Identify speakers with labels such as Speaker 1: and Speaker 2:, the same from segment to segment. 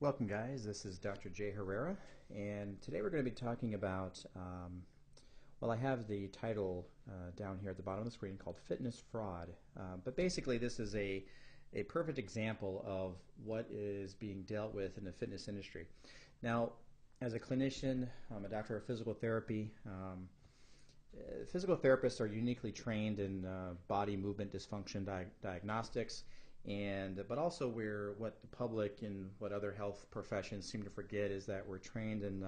Speaker 1: Welcome guys, this is Dr. Jay Herrera, and today we're going to be talking about, well, I have the title down here at the bottom of the screen called Fitness Fraud, but basically this is a perfect example of what is being dealt with in the fitness industry. Now, as a clinician, I'm a doctor of physical therapy. Physical therapists are uniquely trained in body movement dysfunction diagnostics, but also what the public and what other health professions seem to forget is that we're trained in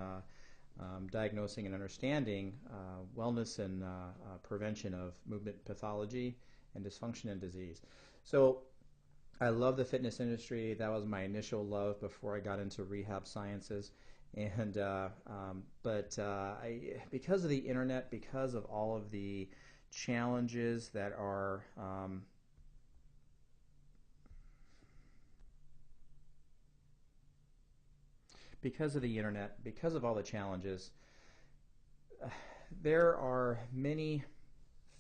Speaker 1: diagnosing and understanding wellness and prevention of movement pathology and dysfunction and disease. So I love the fitness industry. That was my initial love before I got into rehab sciences. And because of the internet, because of all of the challenges that are because of the internet, because of all the challenges, there are many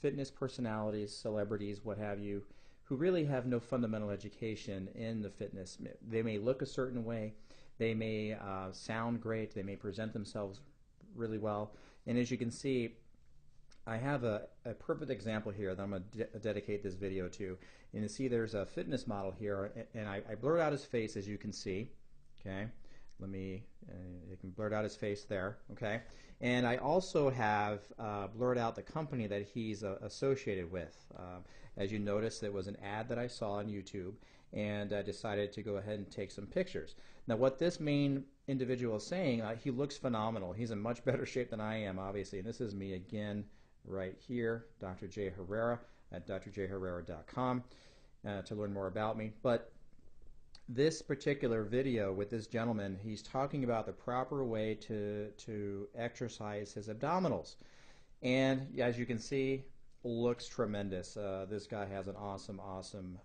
Speaker 1: fitness personalities, celebrities, what have you, who really have no fundamental education in the fitness. They may look a certain way, they may sound great, they may present themselves really well, and as you can see, I have a perfect example here that I'm going to dedicate this video to. And you see there's a fitness model here, and I blurred out his face, as you can see. Okay, you can blur out his face there, okay? And I also have blurred out the company that he's associated with. As you notice, there was an ad that I saw on YouTube, and I decided to go ahead and take some pictures. Now, what this main individual is saying, he looks phenomenal. He's in much better shape than I am, obviously, and this is me again right here, Dr. Jay Herrera at drjherrera.com to learn more about me. But this particular video with this gentleman, he's talking about the proper way to exercise his abdominals. And as you can see, looks tremendous. This guy has an awesome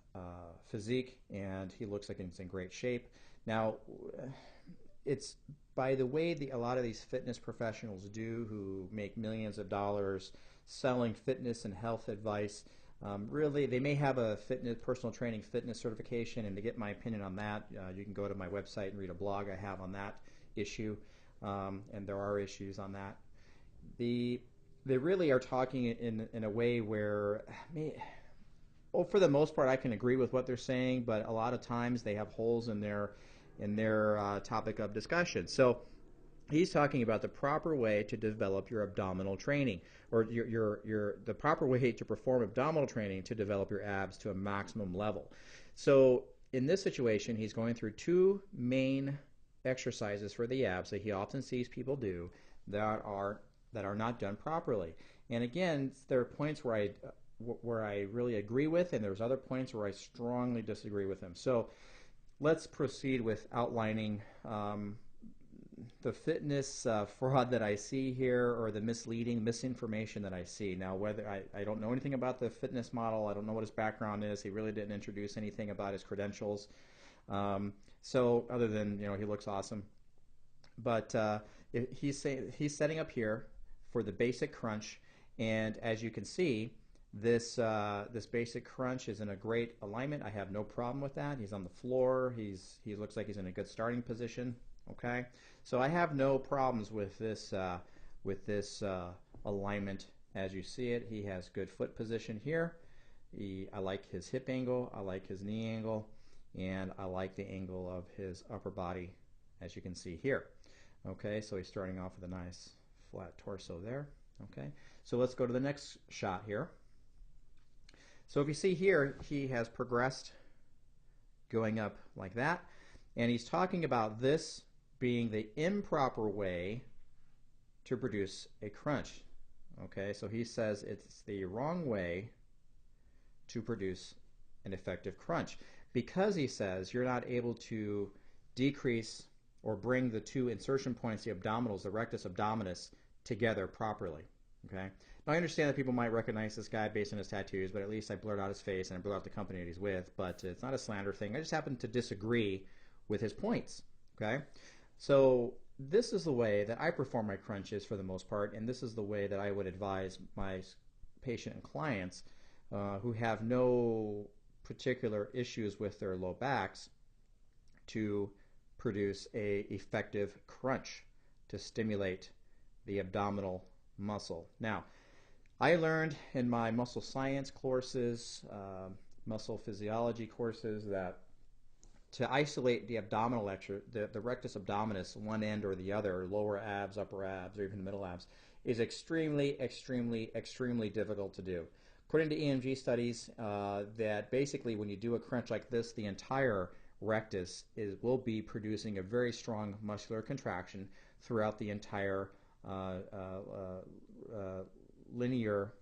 Speaker 1: physique, and he looks like he's in great shape. Now, it's by the way a lot of these fitness professionals do, who make millions of dollars selling fitness and health advice. Really, they may have a personal training fitness certification, and to get my opinion on that, you can go to my website and read a blog I have on that issue, and there are issues on that. They really are talking in a way where, well, for the most part, I can agree with what they're saying, but a lot of times they have holes in their topic of discussion. So he's talking about the proper way to develop your abdominal training, or the proper way to perform abdominal training to develop your abs to a maximum level. So in this situation, he's going through two main exercises for the abs that he often sees people do that are not done properly. And again, there are points where I really agree with, and there's other points where I strongly disagree with him. So let's proceed with outlining the fitness fraud that I see here, or the misinformation that I see. Now, whether I don't know anything about the fitness model, I don't know what his background is. He really didn't introduce anything about his credentials. So other than, he looks awesome. But he's setting up here for the basic crunch, and as you can see, this basic crunch is in a great alignment. I have no problem with that. He's on the floor. He looks like he's in a good starting position. Okay, so I have no problems with this alignment as you see it. He has good foot position here. I like his hip angle. I like his knee angle, and I like the angle of his upper body, as you can see here. Okay, so he's starting off with a nice flat torso there. Okay, so let's go to the next shot here. So if you see here, he has progressed going up like that, and he's talking about this being the improper way to produce a crunch. Okay, so he says it's the wrong way to produce an effective crunch, because he says you're not able to decrease or bring the two insertion points, the abdominals, the rectus abdominis, together properly. Okay, now I understand that people might recognize this guy based on his tattoos, but at least I blurred out his face and I blurred out the company that he's with. But it's not a slander thing. I just happen to disagree with his points. Okay, so this is the way that I perform my crunches for the most part, and this is the way that I would advise my patient and clients who have no particular issues with their low backs to produce a effective crunch to stimulate the abdominal muscle. Now, I learned in my muscle science courses, muscle physiology courses, that to isolate the abdominal the rectus abdominis, one end or the other, lower abs, upper abs, or even the middle abs, is extremely, extremely, extremely difficult to do. According to EMG studies, that basically when you do a crunch like this, the entire rectus will be producing a very strong muscular contraction throughout the entire linear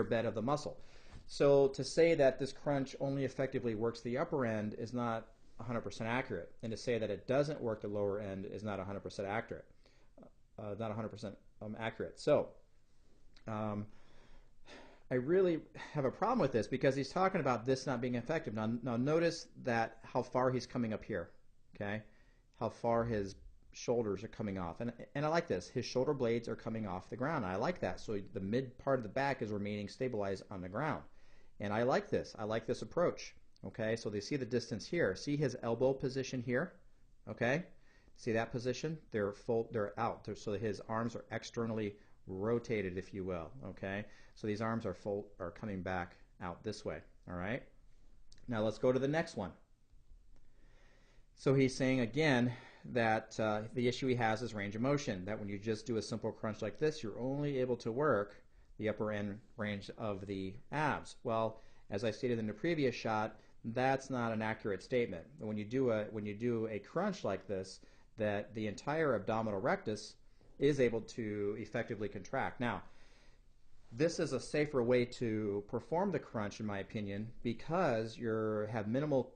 Speaker 1: bed of the muscle. So to say that this crunch only effectively works the upper end is not 100% accurate, and to say that it doesn't work the lower end is not 100% accurate. Not 100% accurate. So I really have a problem with this because he's talking about this not being effective. Now notice that how far he's coming up here, okay? How far his shoulders are coming off. And I like this. His shoulder blades are coming off the ground. I like that. So the mid part of the back is remaining stabilized on the ground. And I like this. I like this approach. Okay, so they see the distance here. See his elbow position here? Okay? See that position? They're out. So his arms are externally rotated, if you will. Okay? So these arms are coming back out this way. All right? Now let's go to the next one. So he's saying again that the issue he has is range of motion, that when you just do a simple crunch like this, you're only able to work the upper end range of the abs. Well, as I stated in the previous shot, that's not an accurate statement. When you do a crunch like this, that the entire abdominal rectus is able to effectively contract. Now, this is a safer way to perform the crunch, in my opinion, because you have minimal,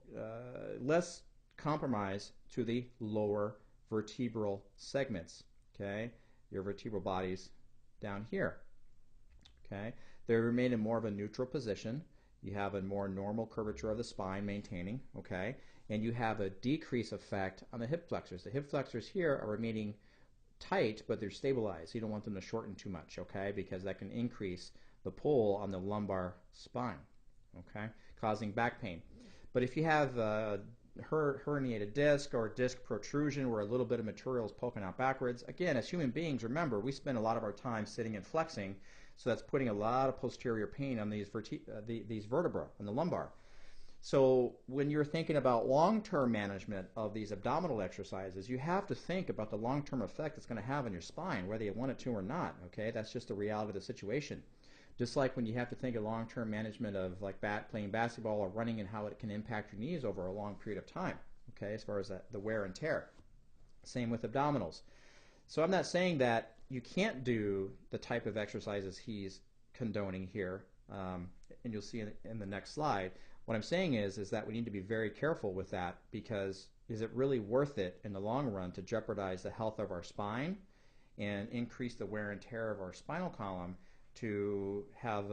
Speaker 1: less compromise to the lower vertebral segments. Okay, your vertebral bodies down here. Okay, they remain in more of a neutral position. You have a more normal curvature of the spine maintaining. Okay, and you have a decrease effect on the hip flexors. The hip flexors here are remaining tight, but they're stabilized. You don't want them to shorten too much, okay, because that can increase the pull on the lumbar spine, okay, causing back pain. But if you have herniated disc or disc protrusion where a little bit of material is poking out backwards, again, as human beings, remember, we spend a lot of our time sitting and flexing, so that's putting a lot of posterior pain on these vertebrae, on the lumbar. So when you're thinking about long-term management of these abdominal exercises, you have to think about the long-term effect it's going to have on your spine, whether you want it to or not, okay? That's just the reality of the situation. Just like when you have to think of long-term management of like playing basketball or running and how it can impact your knees over a long period of time, okay, as far as the wear and tear. Same with abdominals. So I'm not saying that you can't do the type of exercises he's condoning here, and you'll see in the next slide. What I'm saying is that we need to be very careful with that, because is it really worth it in the long run to jeopardize the health of our spine and increase the wear and tear of our spinal column to have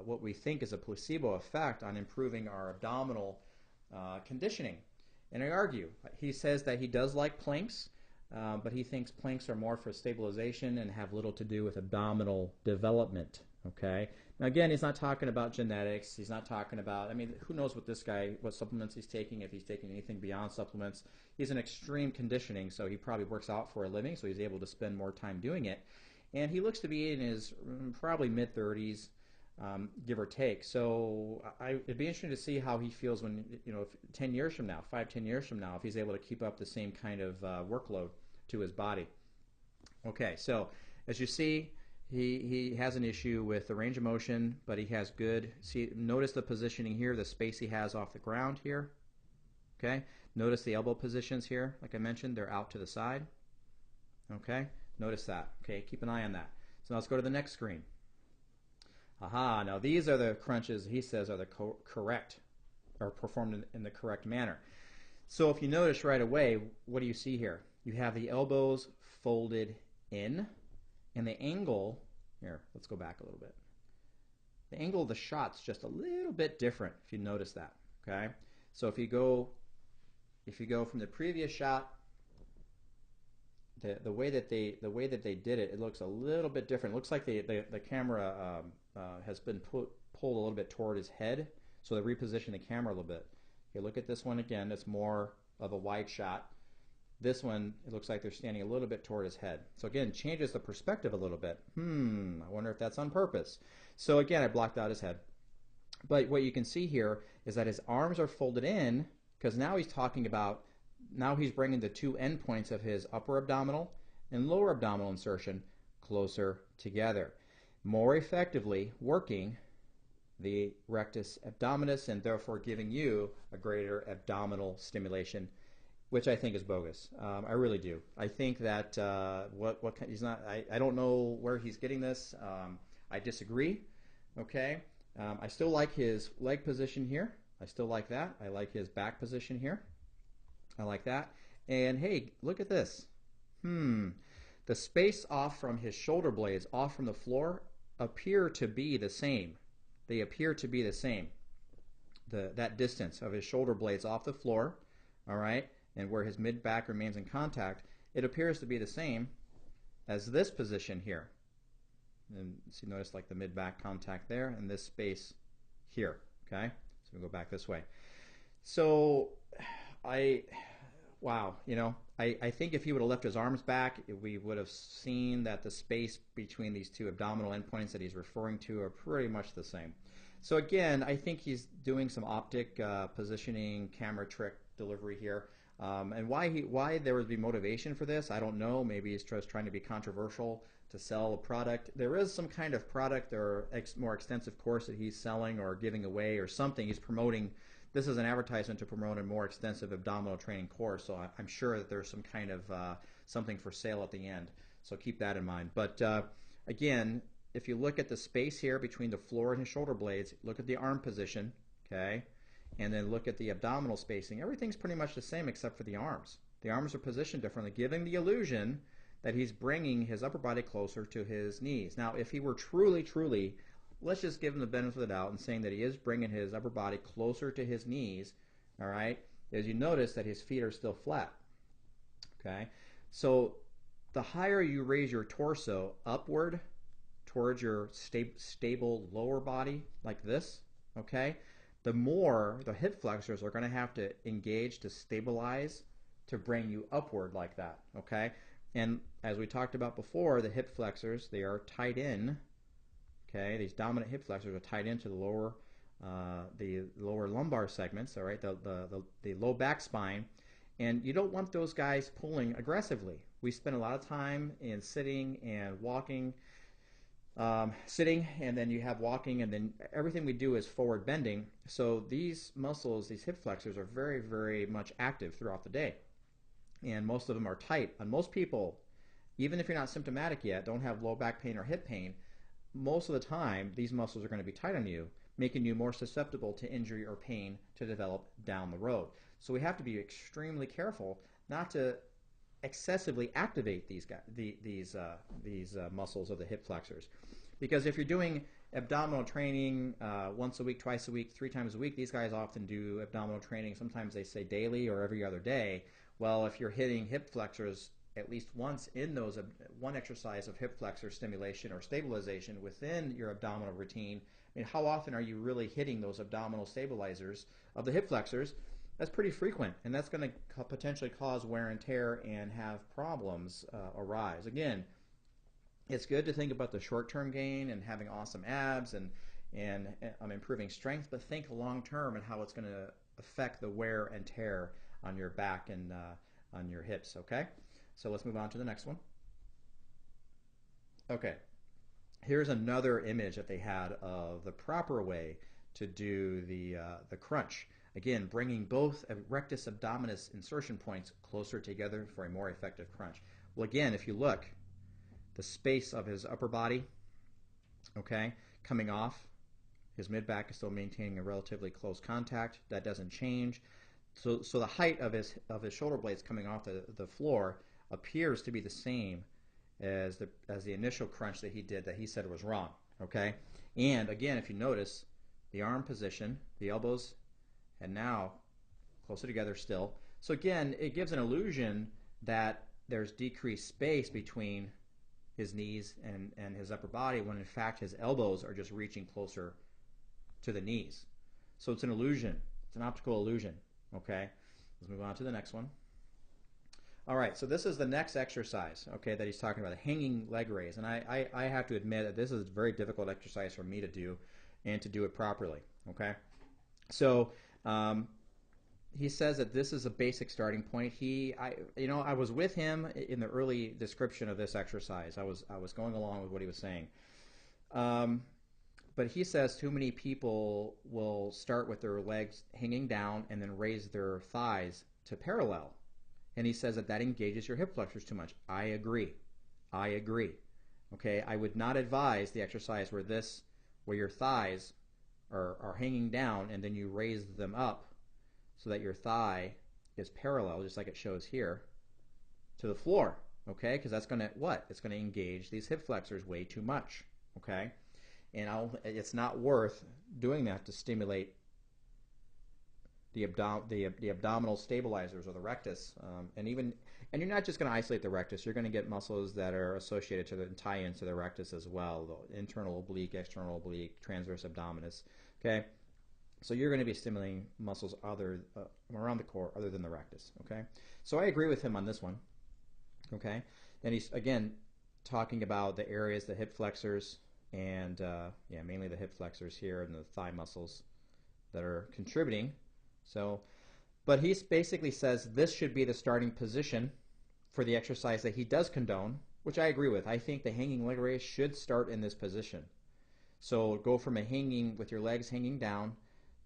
Speaker 1: what we think is a placebo effect on improving our abdominal conditioning? And I argue. He says that he does like planks, but he thinks planks are more for stabilization and have little to do with abdominal development. Okay. Now again, he's not talking about genetics. He's not talking about, I mean, who knows what supplements he's taking, if he's taking anything beyond supplements. He's in extreme conditioning, so he probably works out for a living, so he's able to spend more time doing it. And he looks to be in his probably mid-30s, give or take. So it'd be interesting to see how he feels when, 10 years from now, 5-10 years from now, if he's able to keep up the same kind of workload to his body. Okay, so as you see, he has an issue with the range of motion, but he has good, notice the positioning here, the space he has off the ground here. Okay, notice the elbow positions here, like I mentioned, they're out to the side. Okay, notice that. Okay, keep an eye on that. So now let's go to the next screen. Aha, now these are the crunches he says are the correct, or performed in the correct manner. So if you notice right away, what do you see here? You have the elbows folded in, and the angle, here, let's go back a little bit. The angle of the shot's just a little bit different, if you notice that, okay? So if you go from the previous shot, the way that they did it, it looks a little bit different. It looks like the camera has been pulled a little bit toward his head, so they repositioned the camera a little bit. Okay, look at this one again. It's more of a wide shot. This one, it looks like they're standing a little bit toward his head. So again, changes the perspective a little bit. I wonder if that's on purpose. So again, I blocked out his head. But what you can see here is that his arms are folded in, because now he's talking about, now he's bringing the two endpoints of his upper abdominal and lower abdominal insertion closer together, more effectively working the rectus abdominis and therefore giving you a greater abdominal stimulation, which I think is bogus. I really do. I think that he's not. I don't know where he's getting this. I disagree. Okay. I still like his leg position here. I still like that. I like his back position here. I like that. And hey, look at this. The space off from his shoulder blades, off from the floor, appear to be the same. They appear to be the same. That distance of his shoulder blades off the floor, all right, and where his mid-back remains in contact, it appears to be the same as this position here. And see, notice like the mid-back contact there and this space here, okay? So we go back this way. So wow, you know, I think if he would have left his arms back, we would have seen that the space between these two abdominal endpoints that he's referring to are pretty much the same. So again, I think he's doing some optic positioning, camera trick delivery here. And why there would be motivation for this, I don't know. Maybe he's just trying to be controversial to sell a product. There is some kind of product or more extensive course that he's selling or giving away or something. He's promoting. This is an advertisement to promote a more extensive abdominal training course, so I'm sure that there's some kind of something for sale at the end. So keep that in mind. But again, if you look at the space here between the floor and his shoulder blades, look at the arm position, okay, and then look at the abdominal spacing. Everything's pretty much the same except for the arms. The arms are positioned differently, giving the illusion that he's bringing his upper body closer to his knees. Now, if he were truly, let's just give him the benefit of the doubt and saying that he is bringing his upper body closer to his knees, all right, as you notice that his feet are still flat, okay? So the higher you raise your torso upward towards your stable lower body like this, okay, the more the hip flexors are going to have to engage to stabilize to bring you upward like that, okay? And as we talked about before, the hip flexors, they are tied in. Okay, these dominant hip flexors are tied into the lower lumbar segments. All right, the low back spine, and you don't want those guys pulling aggressively. We spend a lot of time in sitting and walking, sitting, and then you have walking, and then everything we do is forward bending. So these muscles, these hip flexors, are very, very much active throughout the day, and most of them are tight. And most people, even if you're not symptomatic yet, don't have low back pain or hip pain, most of the time these muscles are going to be tight on you, making you more susceptible to injury or pain to develop down the road. So we have to be extremely careful not to excessively activate these muscles of the hip flexors, because if you're doing abdominal training once a week, twice a week, 3 times a week, these guys often do abdominal training. Sometimes they say daily or every other day. Well, if you're hitting hip flexors at least once in those one exercise of hip flexor stimulation or stabilization within your abdominal routine, I mean, how often are you really hitting those abdominal stabilizers of the hip flexors? That's pretty frequent, and that's going to potentially cause wear and tear and have problems arise. Again, it's good to think about the short-term gain and having awesome abs and improving strength, but think long-term and how it's going to affect the wear and tear on your back and on your hips, okay? So let's move on to the next one. Okay, here's another image that they had of the proper way to do the crunch. Again, bringing both rectus abdominis insertion points closer together for a more effective crunch. Well, again, if you look, the space of his upper body, okay, coming off, his mid-back is still maintaining a relatively close contact. That doesn't change. So the height of his shoulder blades coming off the floor appears to be the same as the initial crunch that he did that he said was wrong, okay? And again, if you notice, the arm position, the elbows, and now closer together still. So again, it gives an illusion that there's decreased space between his knees and his upper body, when in fact his elbows are just reaching closer to the knees. So it's an illusion. It's an optical illusion, okay? Let's move on to the next one. All right, so this is the next exercise, okay, that he's talking about, the hanging leg raise. And I have to admit that this is a very difficult exercise for me to do and to do it properly, okay? So he says that this is a basic starting point. I was with him in the early description of this exercise. I was going along with what he was saying. But he says too many people will start with their legs hanging down and then raise their thighs to parallel. And he says that that engages your hip flexors too much. I agree. I agree. Okay, I would not advise the exercise where your thighs are hanging down and then you raise them up so that your thigh is parallel, just like it shows here, to the floor. Okay, because that's going to what? It's going to engage these hip flexors way too much. Okay, and it's not worth doing that to stimulate the abdominal stabilizers or the rectus, and you're not just going to isolate the rectus. You're going to get muscles that are associated to and tie into the rectus as well, the internal oblique, external oblique, transverse abdominis. Okay, so you're going to be stimulating muscles around the core other than the rectus. Okay, so I agree with him on this one. Okay, and he's again talking about the areas, the hip flexors, and mainly the hip flexors here and the thigh muscles that are contributing. So, but he basically says this should be the starting position for the exercise that he does condone, which I agree with. I think the hanging leg raise should start in this position. So go from a hanging with your legs hanging down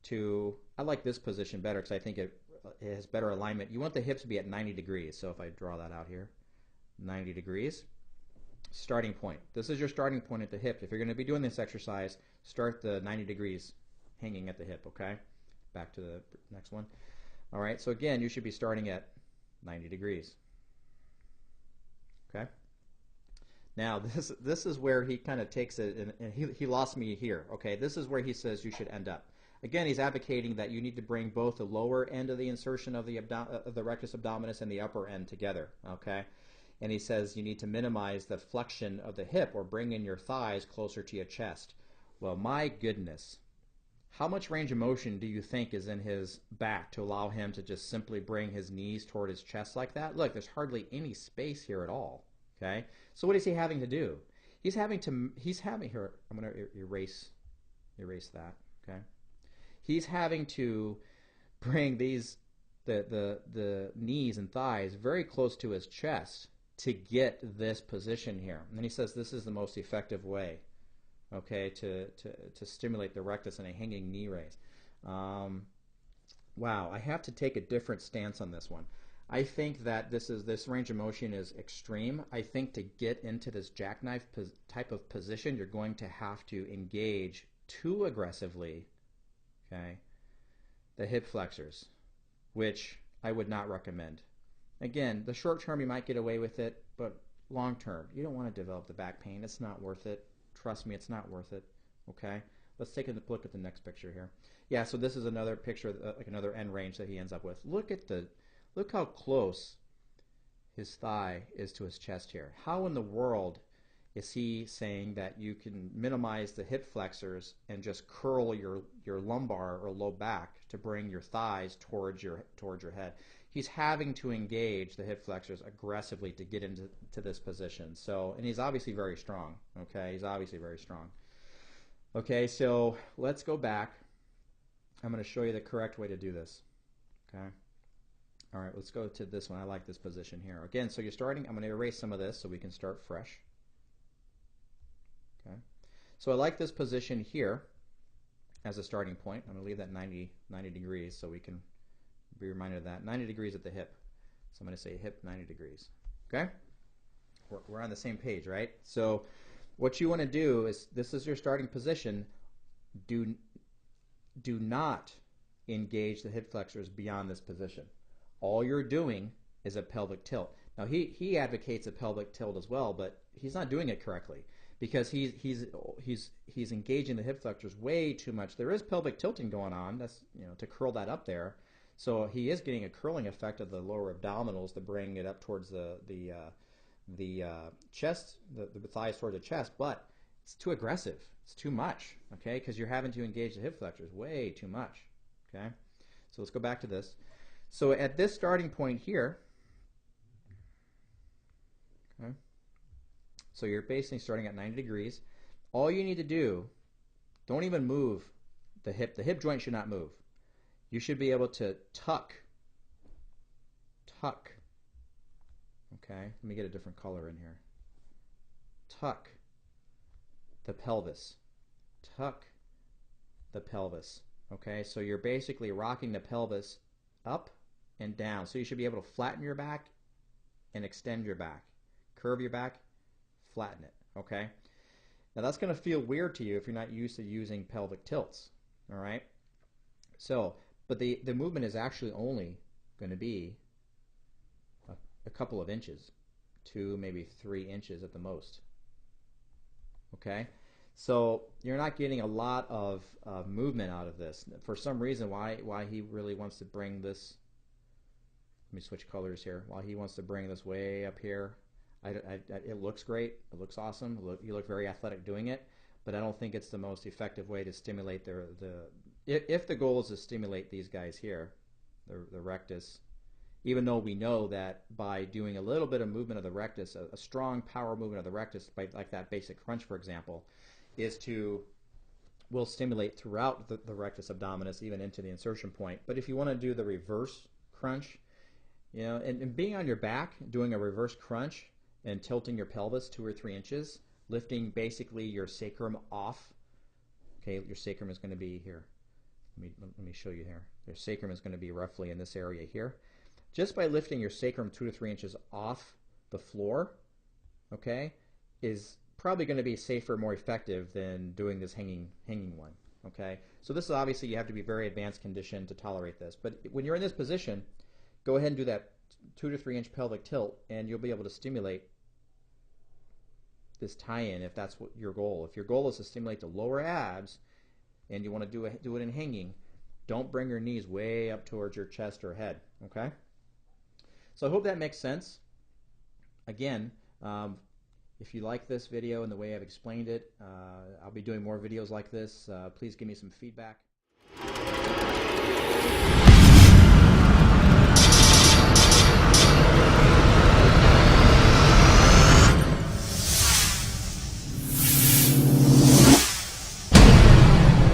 Speaker 1: to, I like this position better because I think it has better alignment. You want the hips to be at 90 degrees. So if I draw that out here, 90 degrees. Starting point. This is your starting point at the hip. If you're going to be doing this exercise, start the 90 degrees hanging at the hip, okay? Back to the next one. All right, so again, you should be starting at 90 degrees. Okay? Now, this is where he kind of takes it, and he lost me here. Okay, this is where he says you should end up. Again, he's advocating that you need to bring both the lower end of the insertion of the rectus abdominis and the upper end together, okay? And he says you need to minimize the flexion of the hip or bring in your thighs closer to your chest. Well, my goodness. How much range of motion do you think is in his back to allow him to just simply bring his knees toward his chest like that? Look, there's hardly any space here at all. Okay? So what is he having to do? He's having here, I'm going to erase that, okay? He's having to bring the knees and thighs very close to his chest to get this position here. And then he says this is the most effective way, okay, to stimulate the rectus in a hanging knee raise. Wow, I have to take a different stance on this one. I think that this range of motion is extreme. I think to get into this jackknife type of position, you're going to have to engage too aggressively, okay, the hip flexors, which I would not recommend. Again, the short term you might get away with it, but long term, you don't want to develop the back pain. It's not worth it. Trust me, it's not worth it. Okay? Let's take a look at the next picture here. Yeah, so this is another picture, like another end range that he ends up with. Look how close his thigh is to his chest here. How in the world is he saying that you can minimize the hip flexors and just curl your lumbar or low back to bring your thighs towards your head? He's having to engage the hip flexors aggressively to get into this position. So, and he's obviously very strong. Okay, he's obviously very strong. Okay, so let's go back. I'm going to show you the correct way to do this. Okay. All right, let's go to this one. I like this position here. Again, so you're starting. I'm going to erase some of this so we can start fresh. Okay. So I like this position here as a starting point. I'm going to leave that 90 degrees so we can be reminded of that. 90 degrees at the hip. So I'm going to say hip 90 degrees. Okay? We're on the same page, right? So what you want to do is, this is your starting position. Do not engage the hip flexors beyond this position. All you're doing is a pelvic tilt. Now he advocates a pelvic tilt as well, but he's not doing it correctly because he's engaging the hip flexors way too much. There is pelvic tilting going on. That's, to curl that up there. So he is getting a curling effect of the lower abdominals to bring it up towards the chest, the thighs towards the chest, but it's too aggressive. It's too much, okay? Because you're having to engage the hip flexors way too much, okay? So let's go back to this. So at this starting point here, okay, so you're basically starting at 90 degrees. All you need to do, don't even move the hip. The hip joint should not move. You should be able to tuck. Okay, let me get a different color in here. Tuck the pelvis. Tuck the pelvis. Okay, so you're basically rocking the pelvis up and down. So you should be able to flatten your back and extend your back. Curve your back, flatten it. Okay, now that's going to feel weird to you if you're not used to using pelvic tilts. All right, so but the movement is actually only going to be a couple of inches, 2, maybe 3 inches at the most. Okay, so you're not getting a lot of movement out of this. For some reason, why he really wants to bring this, let me switch colors here, why he wants to bring this way up here, it looks great, it looks awesome, you look very athletic doing it, but I don't think it's the most effective way to stimulate if the goal is to stimulate these guys here, the rectus, even though we know that by doing a little bit of movement of the rectus, a strong power movement of the rectus, like that basic crunch, for example, will stimulate throughout the rectus abdominis, even into the insertion point. But if you want to do the reverse crunch, you know, and being on your back, doing a reverse crunch and tilting your pelvis 2 or 3 inches, lifting basically your sacrum off. Okay, your sacrum is going to be here. Let me show you here. Your sacrum is going to be roughly in this area here. Just by lifting your sacrum 2 to 3 inches off the floor, okay, is probably going to be safer, more effective than doing this hanging one, okay? So this is obviously, you have to be very advanced condition to tolerate this. But when you're in this position, go ahead and do that 2 to 3 inch pelvic tilt, and you'll be able to stimulate this tie-in if that's what your goal. If your goal is to stimulate the lower abs, and you want to do it in hanging, don't bring your knees way up towards your chest or head, okay? So I hope that makes sense. Again, if you like this video and the way I've explained it, I'll be doing more videos like this. Please give me some feedback.